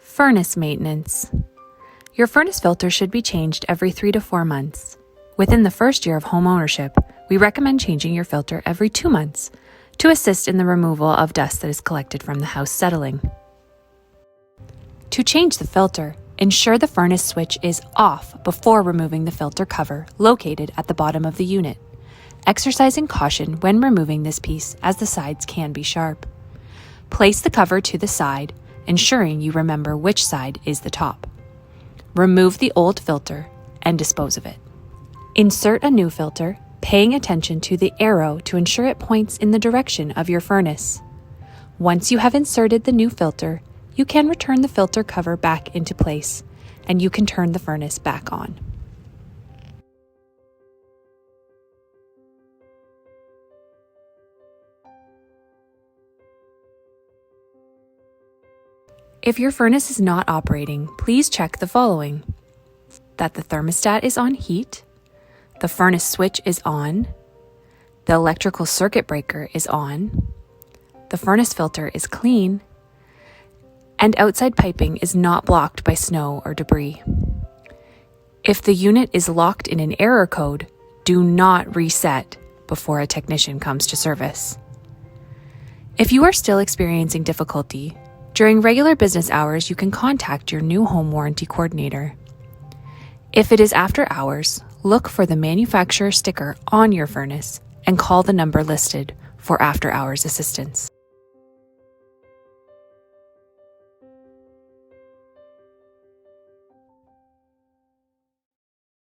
Furnace maintenance. Your furnace filter should be changed every 3 to 4 months. Within the first year of home ownership, we recommend changing your filter every 2 months to assist in the removal of dust that is collected from the house settling. To change the filter, ensure the furnace switch is off before removing the filter cover located at the bottom of the unit, exercising caution when removing this piece as the sides can be sharp. Place the cover to the side, ensuring you remember which side is the top. Remove the old filter and dispose of it. Insert a new filter, paying attention to the arrow to ensure it points in the direction of your furnace. Once you have inserted the new filter, you can return the filter cover back into place, and you can turn the furnace back on. If your furnace is not operating, please check the following: that the thermostat is on heat, the furnace switch is on, the electrical circuit breaker is on, the furnace filter is clean, and outside piping is not blocked by snow or debris. If the unit is locked in an error code, do not reset before a technician comes to service. If you are still experiencing difficulty, during regular business hours, you can contact your new home warranty coordinator. If it is after hours, look for the manufacturer sticker on your furnace and call the number listed for after-hours assistance.